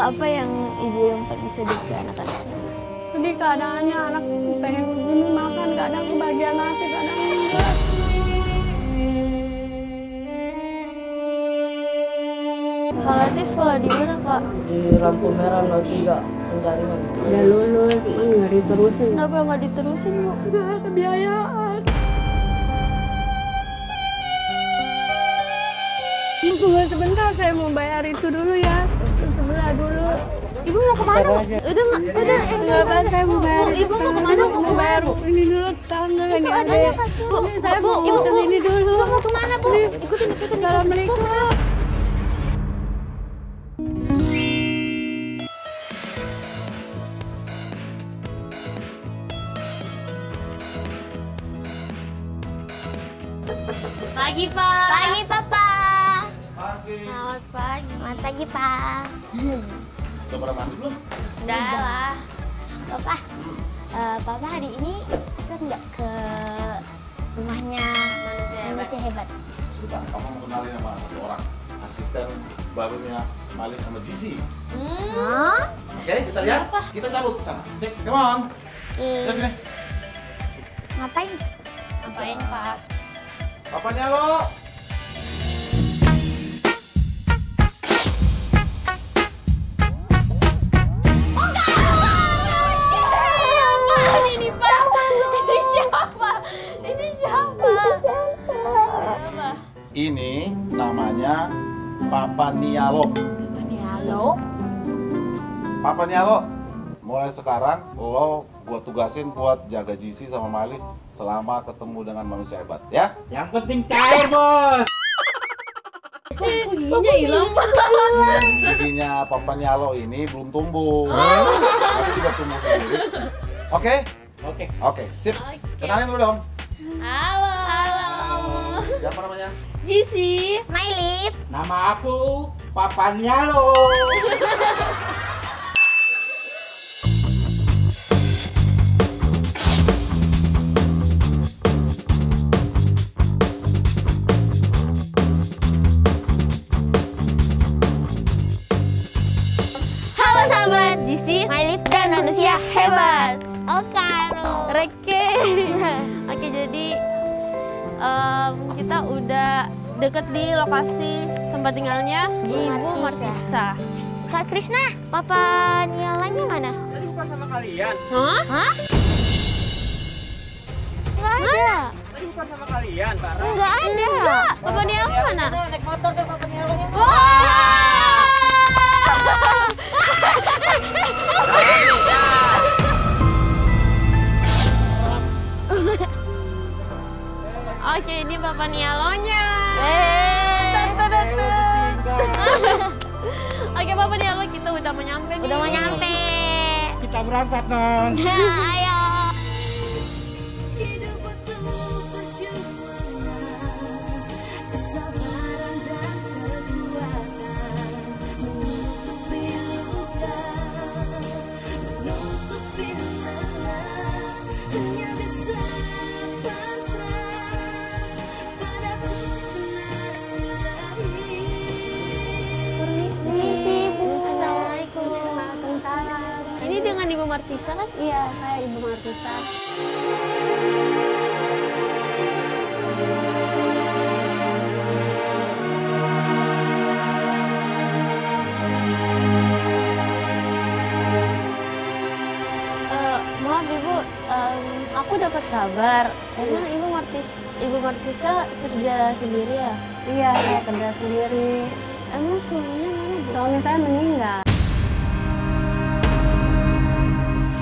apa yang ibu yang paling sedih ke anak-anak? Sedih keadaannya, anak pengen begini makan, kadang kebagian nasi, kadang enggak. Kak Latif sekolah di mana, Kak? Di lampu merah 03 penjaringan. Udah lulus, cuman nggak diterusin. Kenapa nggak diterusin, Bu? Nggak kebiayaan. Tunggu sebentar, saya mau bayar itu dulu ya. Sebelah dulu. Ibu mau kemana, Bu? Udah Enggak, Pak, saya mau bayar. Ibu mau kemana? Mau bayar ini dulu, tetangga Itu ini adanya kasih, Bu. Saya mau ke sini dulu. Ibu mau kemana, Bu? Ikutin. Assalamualaikum. Bu, kenapa? Pagi, Pak. Pagi, Papa. Pagi. Selamat pagi. Selamat pagi, Pak. Udah pada mandi belum? Udah lah. Papa, Papa hari ini ikut nggak ke rumahnya manusia hebat? Sudah, kamu mau kenalin sama satu orang asisten barunya Malik sama Jisi. Hah? Oke, kita lihat. Kita cabut ke sana. Cek, come on. Lihat sini. Ngapain? Ngapain, Pak? Papanya lo. Ini, Pak. Ini siapa? Ini siapa? Ini namanya Papa Nialo. Halo? Papa Nialo, mulai sekarang lo gua tugasin buat jaga Jisi sama Malik selama ketemu dengan manusia hebat, ya? Yang penting cair, Bos. Giginya hilang, Pak. Giginya Papa Nialo ini belum tumbuh. Tapi juga tumbuh sendiri. Oke? Oke. Oke, sip. Kenalin dulu dong. Halo. Siapa namanya? Jisi. Mailip. Nama aku Papa Nialo. Halo sahabat Jisi, Mailip dan manusia hebat. Reke. Oke, jadi kita udah deket di lokasi tempat tinggalnya Ibu Martisa. Kak Krisna, Papa Nialanya mana? Tadi bukan sama kalian. Hah? Nggak ada. Tadi bukan sama kalian, Bara. Nggak ada. Papa Niala mana? Naik motor deh Papa Nialonya. Oke, ini Papa Nialonya. Oke, Papa Nialo, kita udah mau nyampe nih. Udah mau nyampe. Kita berangkat, Non. Ayo. Permisi, Bu. Assalamualaikum. Ini dengan Ibu Martisa kan? Iya, saya Ibu Martisa. Maaf Ibu, aku dapat kabar. Emang Ibu Martisa kerja sendiri ya? Iya, saya kerja sendiri. Emang suaminya mana, Bu? Suami saya meninggal.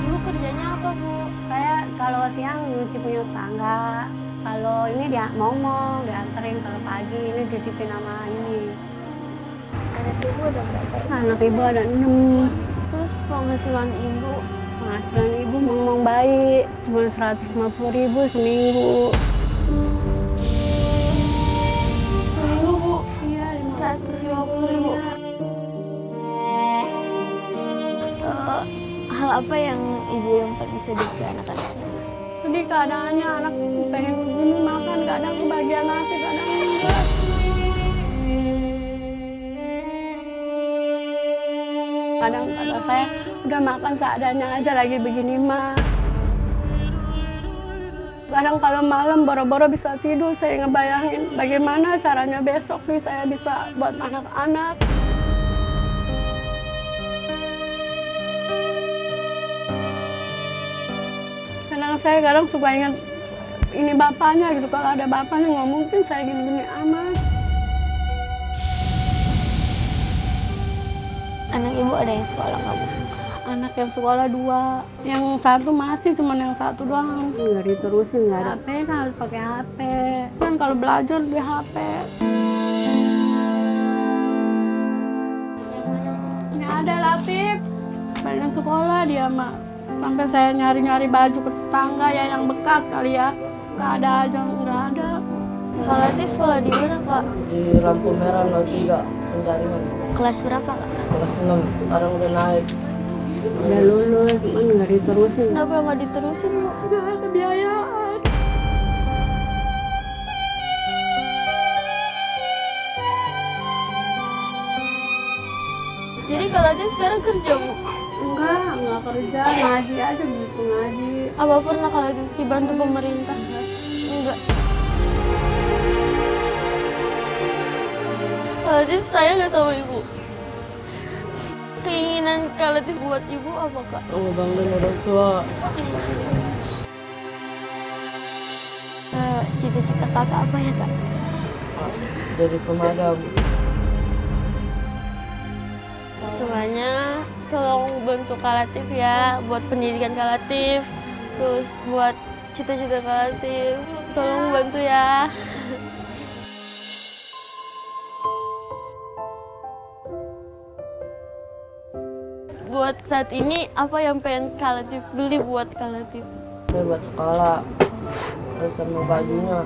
Ibu kerjanya apa, Bu? Saya kalau siang nyuci punya tetangga. Kalau ini dia ngomong, dianterin. Kalau pagi ini dititipin sama ini. Anak Ibu ada berapa? Anak ibu ada 6. Terus penghasilan Ibu? Penghasilan ibu ngomong baik, cuma 150.000 seminggu. Seminggu, Bu? Iya, 150.000. Hal apa yang Ibu yang paling sedih ke anak-anak? Sedih keadaannya, anak pengen begini makan, kadang kebagian nasi, kadang enggak. kadang kata saya udah makan seadanya aja lagi begini mah. Kadang kalau malam boro-boro bisa tidur, saya ngebayangin bagaimana caranya besok nih saya bisa buat anak-anak. Kadang suka ingat ini bapaknya gitu, kalau ada bapaknya nggak mungkin saya gini-gini amat. Anak ibu ada yang sekolah nggak Bu? Anak yang sekolah 2, yang satu masih, cuman yang satu doang. Nggak diterusin, nggak ada. HP kan harus pakai HP. Kan kalau belajar di HP. Ini ada Latif, pengen sekolah dia mah. Sampai saya nyari-nyari baju ke tetangga ya yang bekas kali ya. Nggak ada aja, nggak ada. Kak Latif sekolah di mana Kak? Di lampu merah 03 penjaringan. Kelas berapa Kak? Kelas 6, sekarang udah naik. Udah lulus, cuman nggak diterusin. Kenapa nggak diterusin Bu? Nggak ada kebiayaan. Jadi Kak Latif sekarang kerja Bu? Enggak kerja, ngaji aja gitu, ngaji. Apa pernah Kak Latif dibantu pemerintah? Enggak. Kak Latif sayang nggak sama ibu? Keinginan Kak Latif buat ibu apa Kak? Ngebanggain orang tua. Cita-cita kakak apa ya Kak? Jadi pemadam. Semuanya tolong bantu Kak Latif ya, buat pendidikan Kak Latif, terus buat cita-cita Kak Latif, tolong bantu ya. Buat saat ini apa yang pengen Kak Latif beli buat Kak Latif? Saya buat sekolah, terus sama bajunya.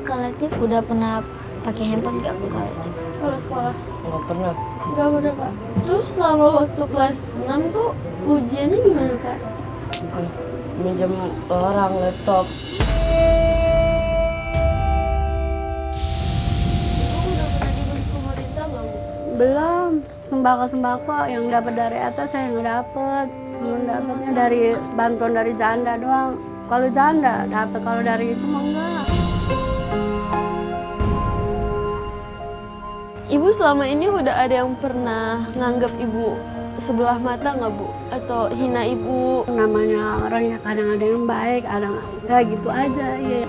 Kak Latif udah pernah pakai handphone nggak Kak Latif? Kalau sekolah? Nggak pernah. Nggak pernah Kak. Terus selama waktu kelas 6 tuh ujiannya gimana Kak? Minjem orang laptop. Ibu udah pernah dibantu pemerintah nggak Bu? Belum, sembako yang dapat dari atas saya nggak dapet. Cuma dapetnya dari bantuan dari janda doang. Kalau janda dapat, kalau dari itu mah enggak. Ibu selama ini udah ada yang pernah nganggap ibu sebelah mata nggak Bu? Atau hina ibu? Namanya orang ya kadang ada yang baik, ada nggak gitu aja. Ya.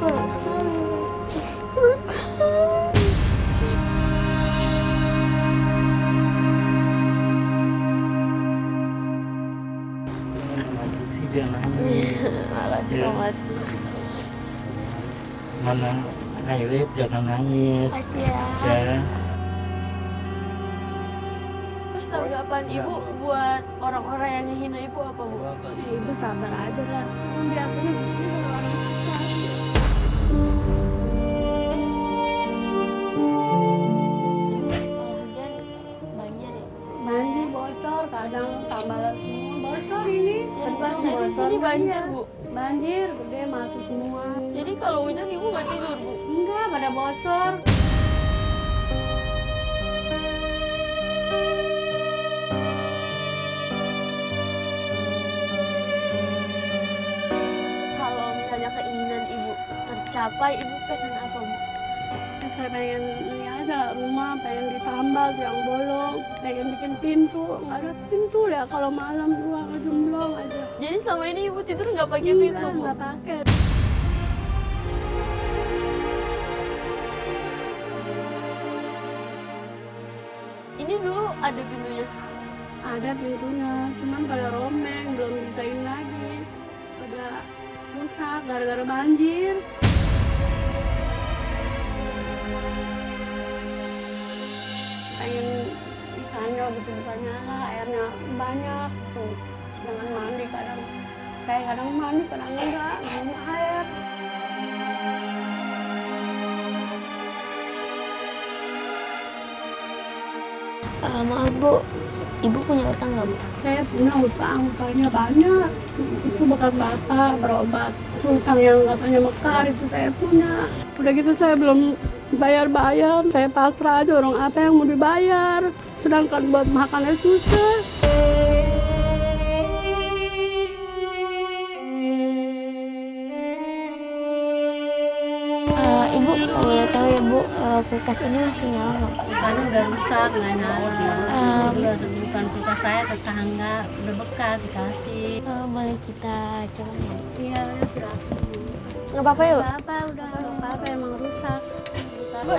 Makasih banget. Mana Airip jangan nangis. Makasih ya. Ya. Terus tanggapan ibu buat orang-orang yang ngehina ibu apa Bu? Ibu sabar aja lah. Biasanya begini kalau orang susah. Kalau hujan banjir ya? Banjir bocor, kadang tambalan semua bocor ini. Jadi pas saya di sini banjir Bu. Banjir gede masuk semua. Jadi kalau hujan ibu nggak tidur Bu? Enggak, pada bocor. Kalau misalnya keinginan ibu tercapai, ibu pengen apa Bu? Saya pengen ini aja, rumah pengen ditambal yang bolong, pengen bikin pintu, nggak ada pintu ya kalau malam doang jemblong aja. Jadi selama ini ibu tidur nggak pakai pintu Bu? Nggak pakai. Ini dulu ada pintunya. Ada pintunya, cuman pada romeng, belum bisain lagi. Udah rusak gara-gara banjir. Pengen ikannya gitu bisa nyala, airnya banyak tuh. Jangan mandi kadang. Saya kadang mandi, kadang enggak, minum air. Maaf Bu, ibu punya utang nggak Bu? Saya punya utangnya banyak. Itu bukan bapak berobat. Utang yang katanya mekar itu saya punya. Udah gitu saya belum bayar-bayar. Saya pasrah aja, orang apa yang mau dibayar. Sedangkan buat makannya susah. kulkas ini masih nyala nggak? Karena udah rusak, nggak nyala. Bukan kulkas saya, tetangga udah bekas dikasih. Boleh kita coba ya? Iya, udah silakan. Nggak apa-apa ya, Bu? Nggak apa, udah nggak apa-apa, emang rusak. Bu,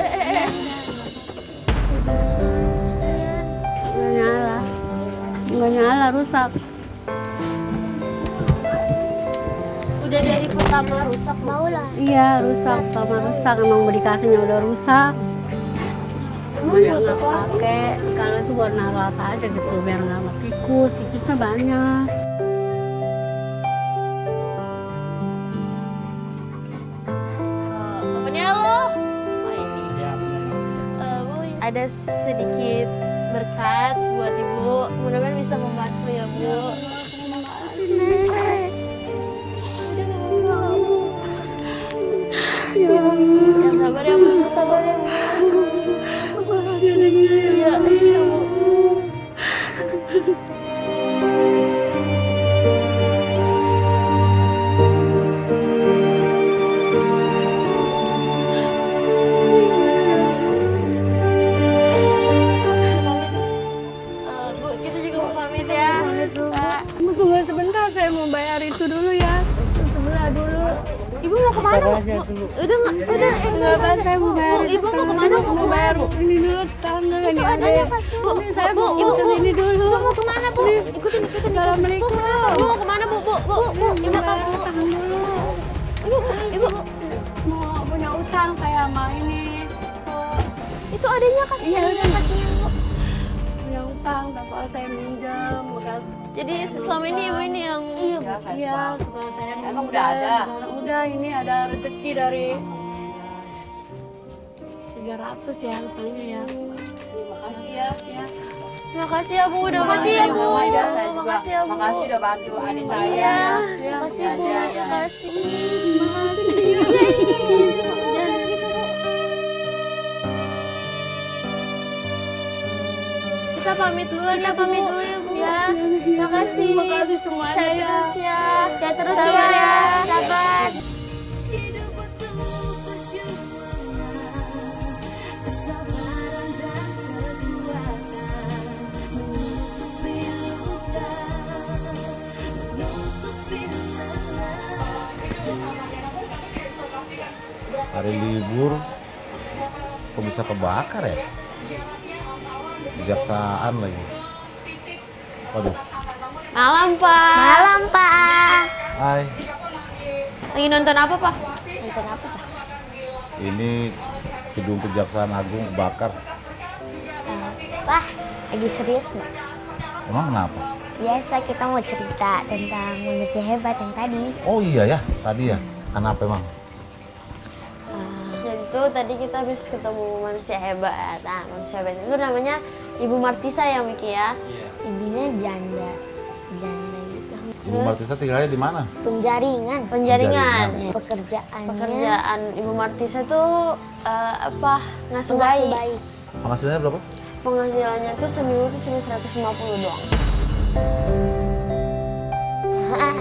Nggak nyala, rusak. udah dari pertama rusak, mau lah. Iya, rusak, sama rusak, emang dikasihnya udah rusak. Emang Banyak buat nggak apa? pakai, kalau itu buat naruh apa aja gitu, biar nggak sama tikus, tikusnya banyak. Bapaknya lo. Oh ini. Bu, ada sedikit berkat buat Ibu. Mudah-mudahan bisa membantu ya, Bu. Yang sabar ya, Bu. Sabar ya, Bu. Iya, iya, Bu. Bu, kita juga mau pamit ya. Kak. Tunggu sebentar, saya mau bayar itu dulu ya. Sebelah dulu. Ibu mau kemana, Bu? Udah nggak? Udah, Nggak apa, saya mau bayar. Bu, Ibu mau kemana, Bu? Mau bayar ini dulu, tetangga ini Itu ada. adanya pas, Bu. Ini saya Bu, mau Ibu, ke Bu. sini dulu. Bu, mau kemana, Bu? Ikutin. Assalamualaikum. Bu, kenapa? Bu, mau kemana, Bu? Bu, Ibu apa, Bu? Tahan dulu. Ibu, Mau punya utang kayak sama ini. itu adanya kan? Iya, udah. Kasihnya, Bu. Punya utang, tapi saya minjam. Bekas. Jadi selama ini Ibu ini yang Iya, suka saya Emang udah ada? Sekarang udah, ini ada rezeki dari 300 ya, rupanya ya. Terima kasih ya. Makasih ya, Bu. Udah Makasih ya, Bu. Iya, Saya juga. makasih ya, Bu. Makasih udah bantu adik saya. Iya, Ya, makasih Bu. ya, ya. Makasih. Kita pamit dulu ya, Bu. Ya, makasih. Terima kasih semuanya Sehat ya. terus ya. Sehat terus Sabar ya. Sabar. Hari libur kok bisa kebakar ya? Kejaksaan lagi. Waduh. Malam, Pak. Malam, Pak. Hai. Lagi nonton apa, Pak? Nonton apa, Pak? Ini gedung Kejaksaan Agung kebakar. Pak, lagi serius nggak? Emang kenapa? Biasa kita mau cerita tentang manusia hebat yang tadi. Oh iya ya, tadi ya. Kenapa emang? Dan itu tadi kita habis ketemu manusia hebat. Nah, manusia hebat itu namanya Ibu Martisa ya, Miki ya. Ibunya janda gitu. Ibu Martisa tinggalnya di mana? Penjaringan. Penjaringan. Pekerjaannya Pekerjaan Ibu Martisa tuh ngasuh bayi. pengasuh bayi. Penghasilannya berapa? Penghasilannya tuh seminggu tuh cuma 150 doang. Enggak.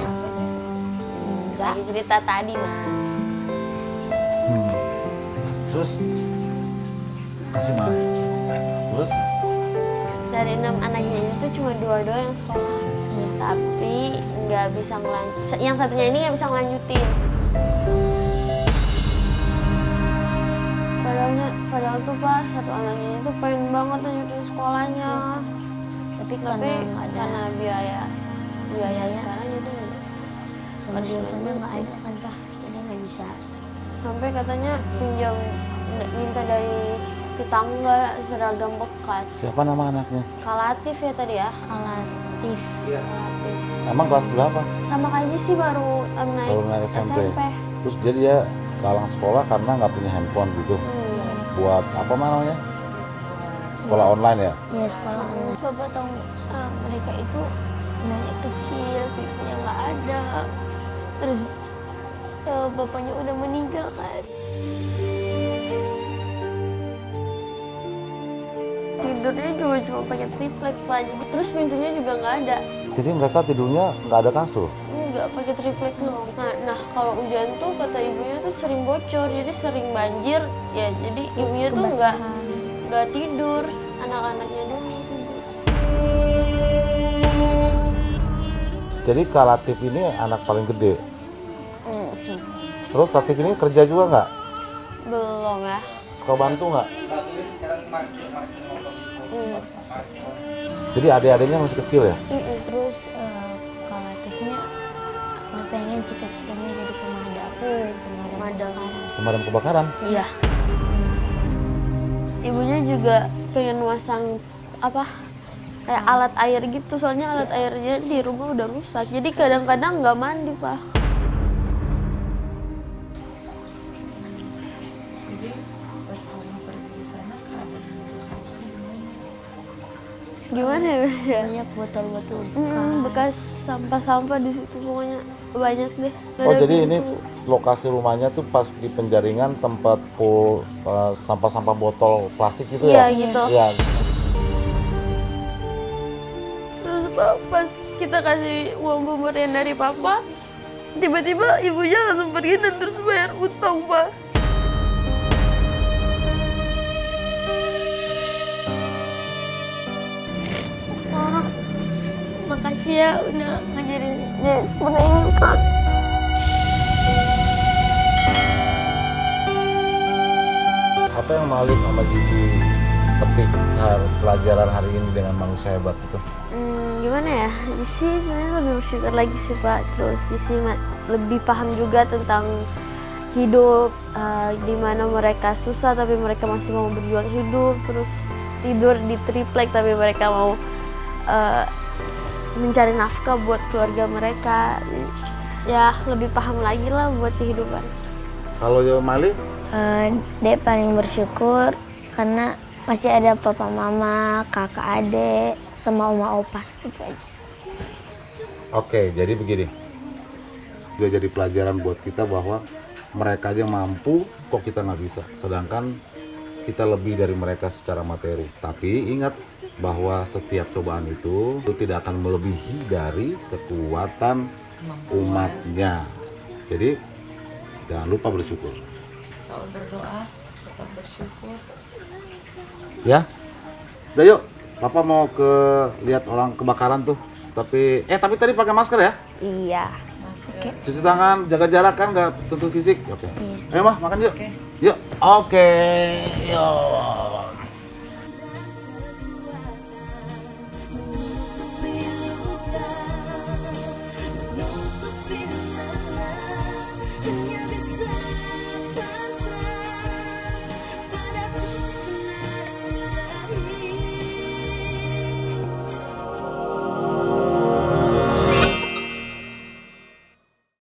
Lagi cerita tadi, Mas. Terus? Kasih mah. Terus? Dari 6 anaknya ini tuh cuma 2 doang yang sekolah. Tapi nggak bisa ngelanjut. Yang satunya ini nggak bisa ngelanjutin. Padahal tuh Pak, satu anaknya ini tuh pengen banget lanjutin sekolahnya. Tapi karena biaya Biaya. sekarang jadi sama handphonenya nggak ada kan, Pak. Jadi nggak bisa. sampai katanya pinjam minta dari tetangga seragam bekas. Siapa nama anaknya? Kalatif ya tadi ya. Kalatif. Emang kelas berapa? Sama kayak sih baru naik Baru naik SMP. SMP. Terus jadi dia kalang sekolah karena nggak punya handphone gitu. Buat apa namanya? Sekolah online ya? Ya, sekolah online. Bapak tahu mereka itu umurnya kecil, pipinya nggak ada. Terus bapaknya udah meninggal kan. Tidurnya juga cuma pakai triplek Pak. Terus pintunya juga nggak ada. Jadi mereka tidurnya nggak ada kasur? Enggak. juga pakai triplek dong. Nah kalau hujan tuh kata ibunya tuh sering bocor, jadi sering banjir ya. Jadi ibunya tuh nggak tidur, anak-anaknya doang tidur. Jadi Kak Latif ini anak paling gede. Terus Latif ini kerja juga nggak? Belum ya. Suka bantu nggak? Jadi adik-adiknya masih kecil ya? Terus Kak Latifnya pengen cita-citanya jadi pemadam. Pemadam kebakaran? Iya. Ibunya juga pengen masang kayak alat air gitu, soalnya alat airnya di rumah udah rusak. Jadi kadang-kadang nggak mandi, Pak. Gimana ya? Banyak botol-botol Bekas sampah-sampah di situ pokoknya banyak deh. Oh jadi ini lokasi rumahnya tuh pas di penjaringan tempat sampah-sampah botol plastik gitu ya? Iya gitu. Iya. Terus pas kita kasih uang pemberian dari papa, tiba-tiba ibunya langsung pergi dan terus bayar utang, Pak. Pak, makasih ya udah ngajarin dia seperti ini, Pak. Apa yang Malik sama Jisi petik pelajaran hari ini dengan manusia hebat itu? Gimana ya, Jisi sebenarnya lebih bersyukur lagi sih, Pak. Terus Jisi lebih paham juga tentang hidup, di mana mereka susah tapi mereka masih mau berjuang hidup. Terus tidur di triplek tapi mereka mau mencari nafkah buat keluarga mereka. Ya lebih paham lagi lah buat kehidupan. Kalau Malik? Dek paling bersyukur karena masih ada papa mama, kakak adik, sama oma opa, itu aja. Oke, jadi begini. Juga jadi pelajaran buat kita bahwa mereka aja mampu, kok kita nggak bisa. Sedangkan kita lebih dari mereka secara materi. Tapi ingat bahwa setiap cobaan itu tidak akan melebihi dari kekuatan umatnya. Jadi jangan lupa bersyukur. Kalau berdoa tetap bersyukur. Ya, udah yuk. Papa mau lihat orang kebakaran tuh. Tapi tadi pakai masker ya? Iya. Oke. Cuci tangan, jaga jarak kan, nggak tentu fisik. Oke. Iya. Ayo mah makan yuk. Yuk. Oke. Yuk.